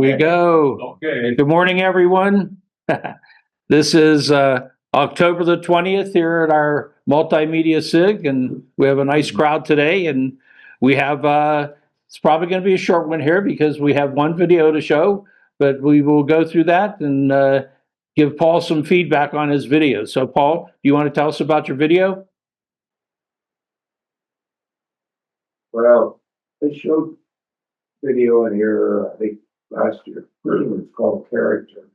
we go. Okay. Good morning, everyone. This is October the 20th here at our Multimedia SIG, and we have a nice crowd today. And we have, it's probably going to be a short one here because we have one video to show, but we will go through that and give Paul some feedback on his video. So, Paul, do you want to tell us about your video? Well, I showed video in here, I think, last year. It's called Characters.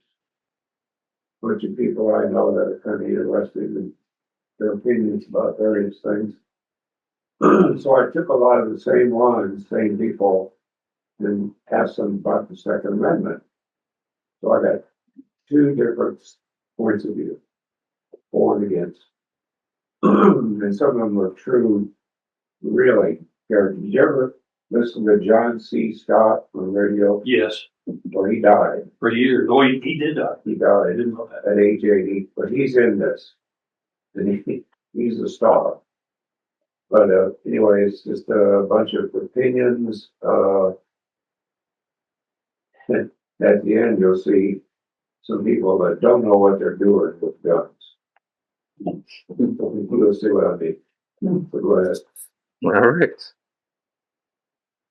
A bunch of people I know that are kind of interested in their opinions about various things. So I took a lot of the same ones, same people, and asked them about the Second Amendment. So I got two different points of view, for and against. And some of them were true, really. Did you ever listen to John C. Scott on radio? Yes, Well, he died. for years. Oh, he did die. He I died didn't know that. at age 80, but he's in this. And he's a star. But anyway, it's just a bunch of opinions. At the end, you'll see some people that don't know what they're doing with guns. You'll see what I mean. So go ahead. All right.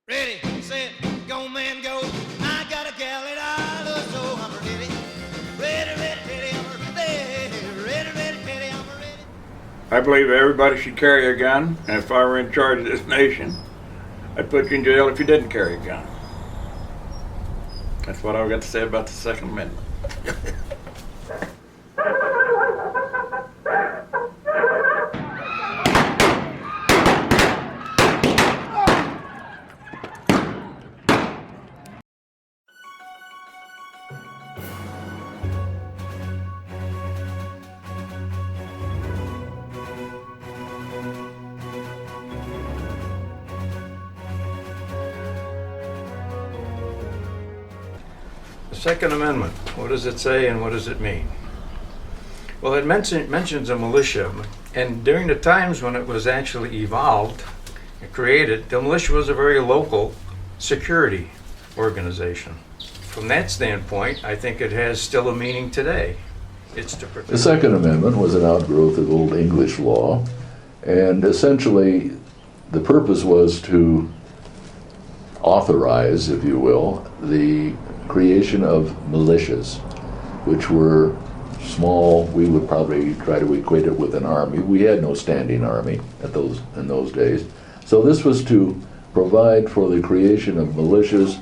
Ready, set, go, man, go. I got a gal that I love, so I'm ready. Ready, ready, ready, I'm ready. Ready, ready, ready, I'm ready. I believe everybody should carry a gun, and if I were in charge of this nation, I'd put you in jail if you didn't carry a gun. That's what I've got to say about the Second Amendment. The Second Amendment, what does it say and what does it mean? Well, it mentions a militia, and during the times when it was actually evolved and created, the militia was a very local security organization. From that standpoint, I think it has still a meaning today. It's to protect. The Second Amendment was an outgrowth of Old English law, and essentially the purpose was to authorize, if you will, the creation of militias, which were small. We would probably try to equate it with an army. We had no standing army in those days. So this was to provide for the creation of militias,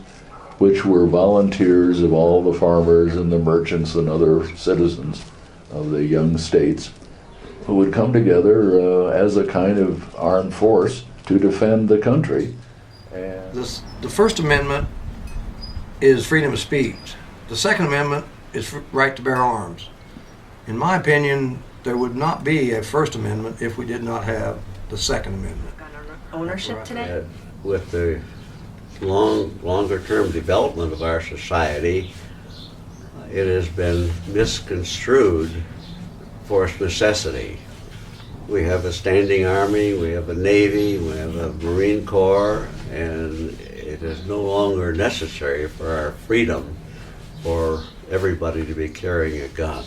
which were volunteers of all the farmers and the merchants and other citizens of the young states who would come together as a kind of armed force to defend the country. And The First Amendment is freedom of speech. The Second Amendment is right to bear arms. In my opinion, there would not be a First Amendment if we did not have the Second Amendment. Ownership today? With the longer-term development of our society, it has been misconstrued for necessity. We have a standing army, we have a navy, we have a Marine Corps, and it is no longer necessary for our freedom for everybody to be carrying a gun.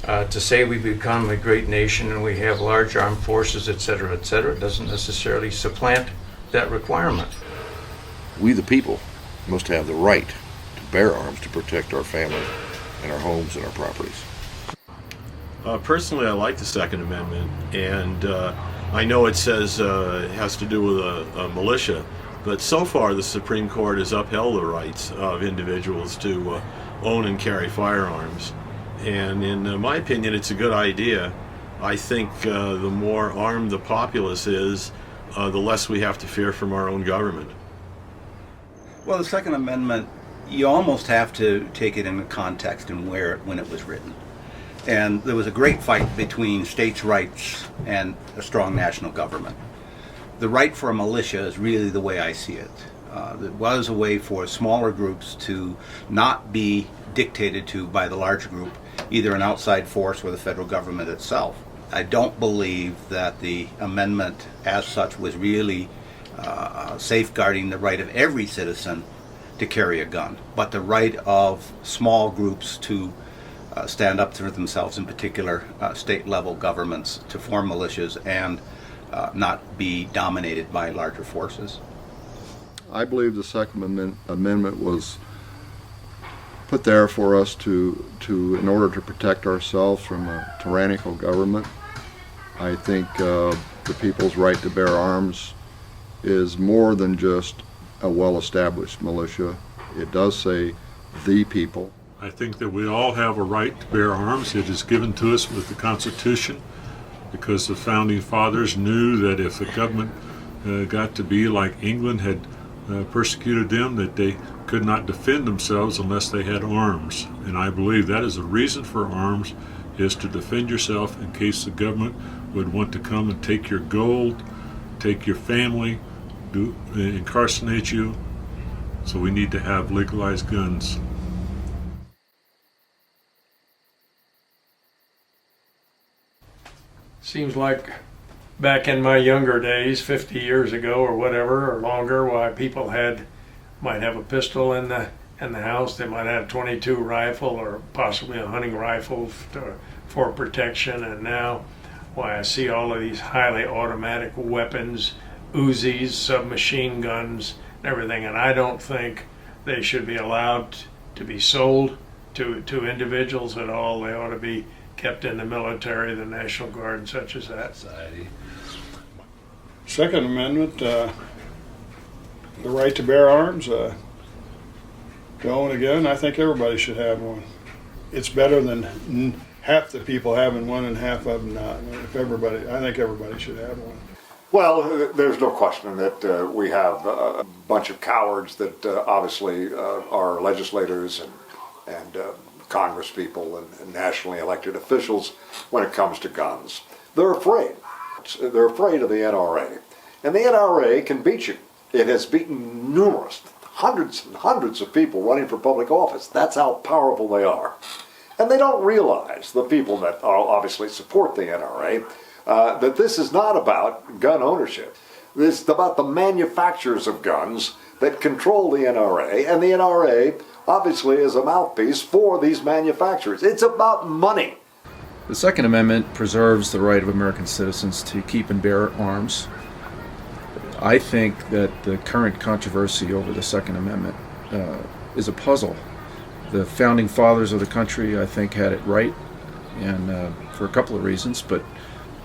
To say we become a great nation and we have large armed forces, et cetera, doesn't necessarily supplant that requirement. We the people must have the right to bear arms to protect our family and our homes and our properties. Personally, I like the Second Amendment, and I know it says it has to do with a militia, but so far the Supreme Court has upheld the rights of individuals to own and carry firearms. And in my opinion, it's a good idea. I think the more armed the populace is, the less we have to fear from our own government. Well, the Second Amendment, you almost have to take it in the context and when it was written. And there was a great fight between states' rights and a strong national government. The right for a militia is really the way I see it. It was a way for smaller groups to not be dictated to by the large group, either an outside force or the federal government itself. I don't believe that the amendment as such was really safeguarding the right of every citizen to carry a gun, but the right of small groups to stand up for themselves, in particular state level governments, to form militias and not be dominated by larger forces. I believe the Second Amendment was put there for us in order to protect ourselves from a tyrannical government. I think the people's right to bear arms is more than just a well-established militia. It does say the people. I think that we all have a right to bear arms. It is given to us with the Constitution because the Founding Fathers knew that if the government got to be like England had persecuted them, that they could not defend themselves unless they had arms. And I believe that is the reason for arms, is to defend yourself in case the government would want to come and take your gold, take your family, incarcerate you. So we need to have legalized guns. Seems like back in my younger days, 50 years ago or whatever, or longer, why people might have a pistol in the house. They might have a .22 rifle or possibly a hunting rifle for protection. And now, why I see all of these highly automatic weapons, Uzis, submachine guns, and everything. And I don't think they should be allowed to be sold to individuals at all. They ought to be kept in the military, the National Guard, and such as that. Second Amendment, the right to bear arms, going again, I think everybody should have one. It's better than half the people having one and half of them not. I think everybody should have one. Well, there's no question that we have a bunch of cowards that obviously are legislators and Congress people and nationally elected officials when it comes to guns. They're afraid. They're afraid of the NRA. And the NRA can beat you. It has beaten hundreds and hundreds of people running for public office. That's how powerful they are. And they don't realize, the people that obviously support the NRA, that this is not about gun ownership. This is about the manufacturers of guns that control the NRA, and the NRA obviously is a mouthpiece for these manufacturers. It's about money. The Second Amendment preserves the right of American citizens to keep and bear arms. I think that the current controversy over the Second Amendment is a puzzle. The Founding Fathers of the country, I think, had it right, and for a couple of reasons, but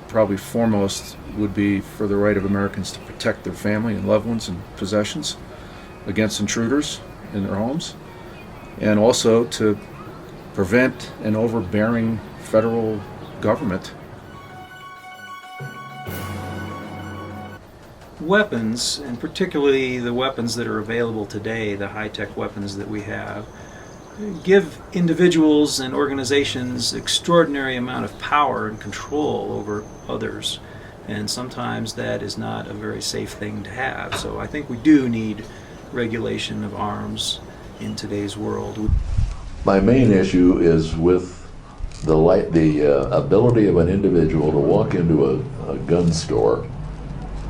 probably foremost would be for the right of Americans to protect their family and loved ones and possessions against intruders in their homes, and also to prevent an overbearing federal government. Weapons, and particularly the weapons that are available today, the high-tech weapons that we have, give individuals and organizations extraordinary amount of power and control over others, and sometimes that is not a very safe thing to have. So I think we do need regulation of arms in today's world. My main issue is with the ability of an individual to walk into a gun store,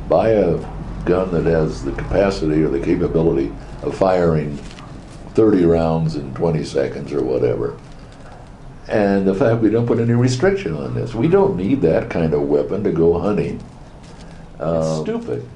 buy a gun that has the capacity or the capability of firing 30 rounds in 20 seconds or whatever. And the fact we don't put any restriction on this. We don't need that kind of weapon to go hunting. It's stupid.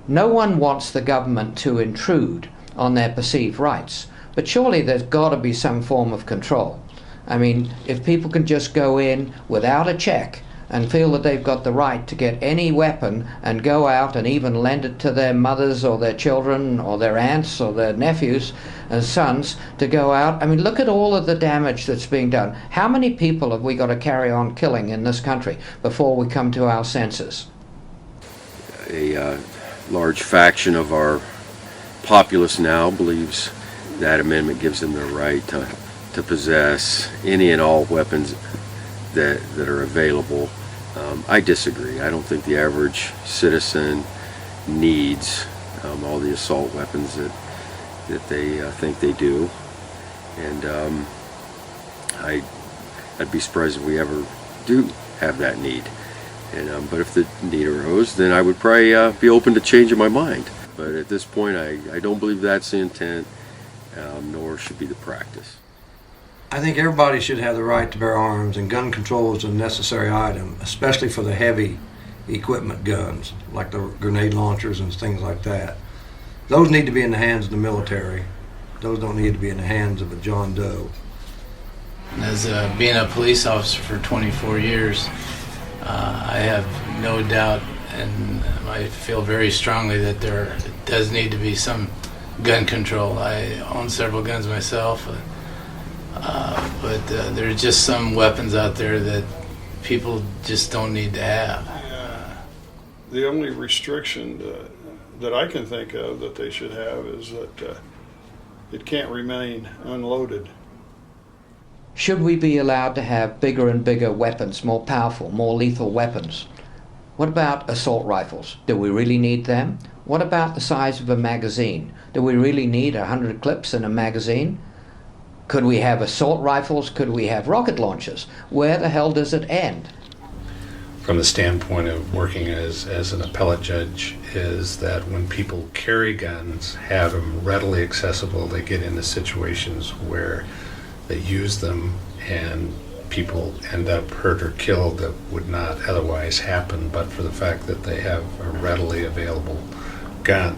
No one wants the government to intrude on their perceived rights, but surely there's got to be some form of control. I mean, if people can just go in without a check and feel that they've got the right to get any weapon and go out and even lend it to their mothers or their children or their aunts or their nephews and sons to go out. I mean, look at all of the damage that's being done. How many people have we got to carry on killing in this country before we come to our senses? A large faction of our populace now believes that amendment gives them the right to possess any and all weapons that are available. I disagree. I don't think the average citizen needs all the assault weapons that they think they do, and I'd be surprised if we ever do have that need. And but if the need arose, then I would probably be open to changing my mind. But at this point, I don't believe that's the intent, nor should be the practice. I think everybody should have the right to bear arms, and gun control is a necessary item, especially for the heavy equipment guns, like the grenade launchers and things like that. Those need to be in the hands of the military. Those don't need to be in the hands of a John Doe. As being a police officer for 24 years, I have no doubt, and I feel very strongly that there does need to be some gun control. I own several guns myself, but there's just some weapons out there that people just don't need to have. The only restriction that I can think of that they should have is that it can't remain unloaded. Should we be allowed to have bigger and bigger weapons, more powerful, more lethal weapons? What about assault rifles? Do we really need them? What about the size of a magazine? Do we really need 100 clips in a magazine? Could we have assault rifles? Could we have rocket launchers? Where the hell does it end? From the standpoint of working as an appellate judge, is that when people carry guns, have them readily accessible, they get into situations where they use them and people end up hurt or killed that would not otherwise happen but for the fact that they have a readily available gun.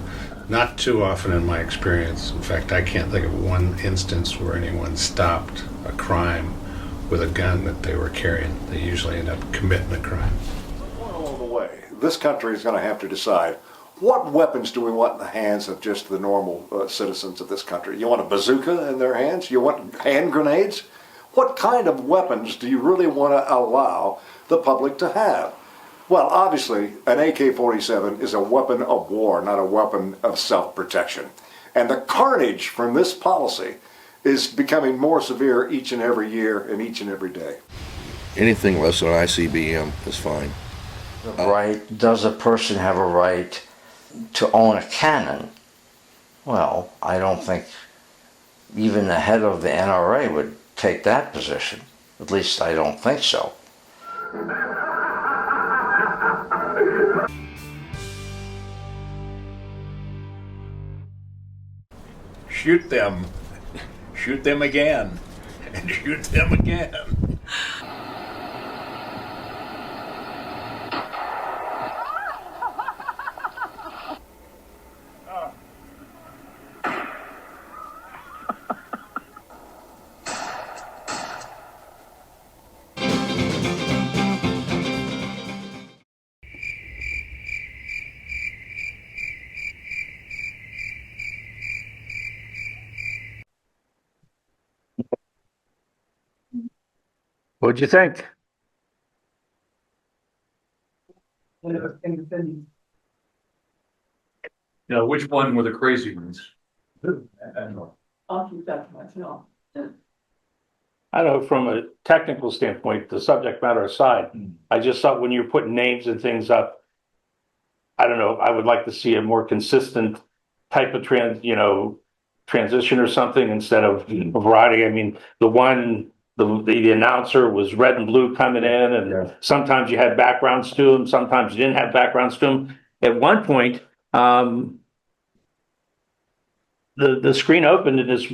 Not too often in my experience. In fact, I can't think of one instance where anyone stopped a crime with a gun that they were carrying. They usually end up committing a crime. Along the way, this country is going to have to decide, what weapons do we want in the hands of just the normal citizens of this country? You want a bazooka in their hands? You want hand grenades? What kind of weapons do you really want to allow the public to have? Well, obviously, an AK-47 is a weapon of war, not a weapon of self-protection. And the carnage from this policy is becoming more severe each and every year and each and every day. Anything less than ICBM is fine. Right? Does a person have a right to own a cannon? Well, I don't think even the head of the NRA would take that position. At least I don't think so. Shoot them. Shoot them again. And shoot them again. What'd you think? Now, which one were the crazy ones? I'll keep that to myself. I don't know, from a technical standpoint, the subject matter aside, I just thought when you're putting names and things up, I don't know, I would like to see a more consistent type of transition or something instead of a variety. I mean, the announcer was red and blue coming in, and sometimes you had backgrounds to them, sometimes you didn't have backgrounds to them. At one point, the screen opened and this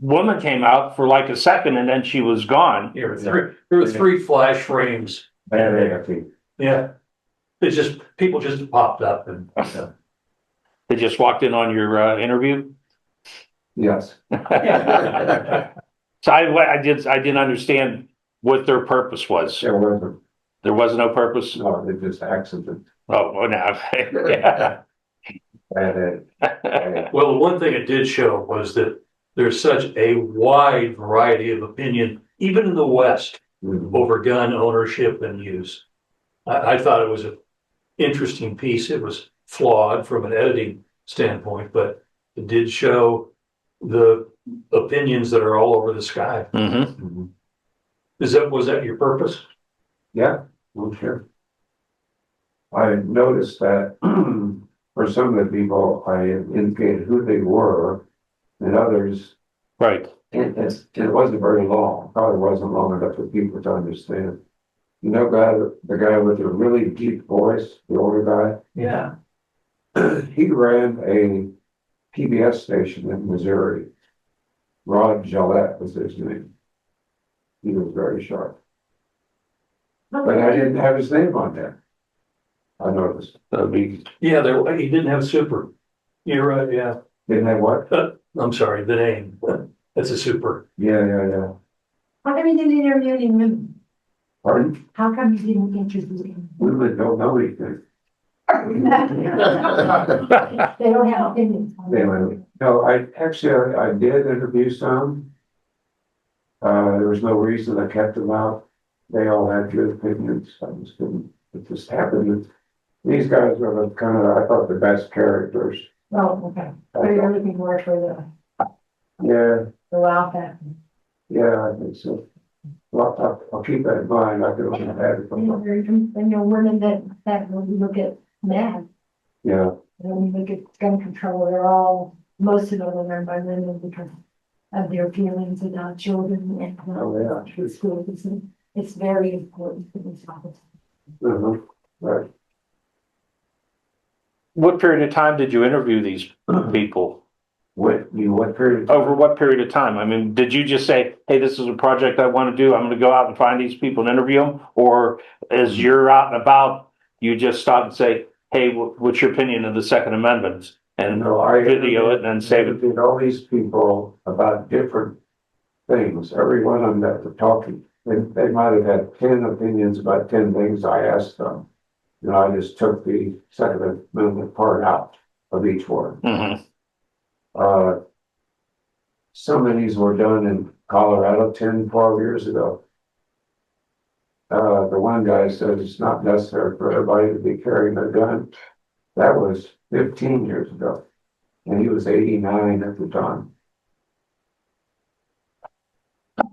woman came out for like a second and then she was gone. There were three flash frames. Yeah. It's just, people just popped up and. They just walked in on your interview? Yes. So I didn't understand what their purpose was. There wasn't. There was no purpose? No, they just accident. Oh, well, now. Yeah. Well, the one thing it did show was that there's such a wide variety of opinion, even in the West, over gun ownership and use. I thought it was an interesting piece. It was flawed from an editing standpoint, but it did show the opinions that are all over the sky. Was that your purpose? Yeah, well, sure. I noticed that for some of the people, I indicated who they were, and others. Right. It wasn't very long. Probably wasn't long enough for people to understand. You know, the guy with the really deep voice, the older guy. Yeah. he ran a PBS station in Missouri. Rod Gillette was his name. He was very sharp. But I didn't have his name on there. I noticed. Yeah, there, he didn't have super. You're right, yeah. Didn't have what? I'm sorry, the name. That's a super. Yeah. How come you didn't interview him? Pardon? How come you didn't interview him? Women don't know anything. They don't have opinions. Anyway, no, I did interview some. There was no reason I kept them out. They all had good opinions. I just couldn't, it just happened. These guys were the kind of, I thought, the best characters. Oh, okay. So you're looking more for Yeah, the wow factor. yeah, I think so. Well, I'll keep that in mind. I could only have it from, And your women that when you look at men, yeah, when you look at gun control, they're all, most of them are run by women because of their feelings about children and schools. It's very important for these officers. Right. What period of time did you interview these people? What period of time? Over what period of time? I mean, did you just say, hey, this is a project I want to do, I'm going to go out and find these people and interview them? Or as you're out and about, you just stop and say, hey, what's your opinion of the Second Amendment? And video it and then save it. Interviewed all these people about different things. Every one of them that were talking, they might have had 10 opinions about 10 things I asked them. You know, I just took the Second Amendment part out of each one. Some of these were done in Colorado 10, 12 years ago. The one guy said it's not necessary for everybody to be carrying a gun. That was 15 years ago. And he was 89 at the time.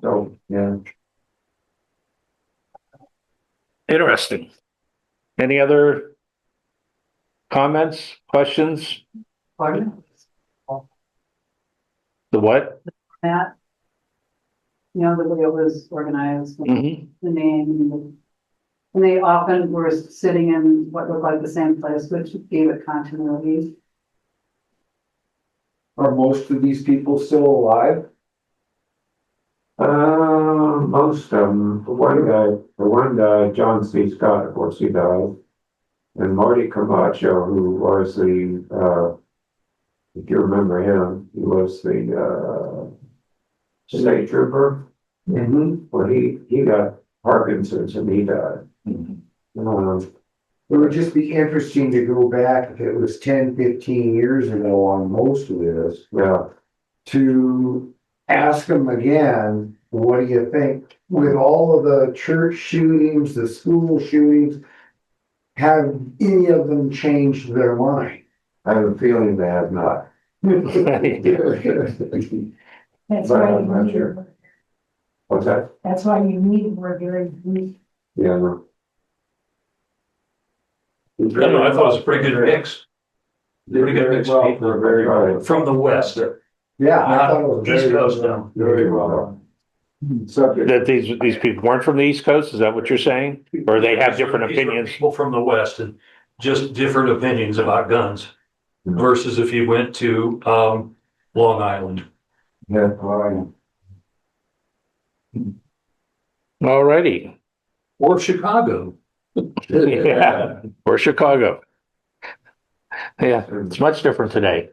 So, yeah. Interesting. Any other comments, questions? Pardon? The what? Matt? You know, the way it was organized, the name, and they often were sitting in what looked like the same place, which gave it continuity. Are most of these people still alive? Most of them. The one guy, John C. Scott, of course, he died. And Marty Camacho, who was the, if you remember him, he was the state trooper. Well, he got Parkinson's and he died. It would just be interesting to go back if it was 10, 15 years ago on most of this. Yeah. To ask them again, what do you think? With all of the church shootings, the school shootings, have any of them changed their mind? I have a feeling they have not. That's why I'm not you sure. need, What's that? that's why you need more very brief. Yeah. No. No, I thought it was a pretty good mix. Pretty good mix of people from the West. Yeah, I thought it Not was East very Coast well now. done. Very well done. That these people weren't from the East Coast? Is that what you're saying? Or they have different These were opinions? People from the West and just different opinions about guns versus if you went to Long Island. Yeah. All righty. Or Chicago. Yeah. Or Chicago. Yeah, it's much different today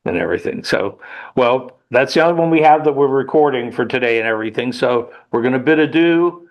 and everything. So, well, that's the only one we have that we're recording for today and everything. So we're going to bid adieu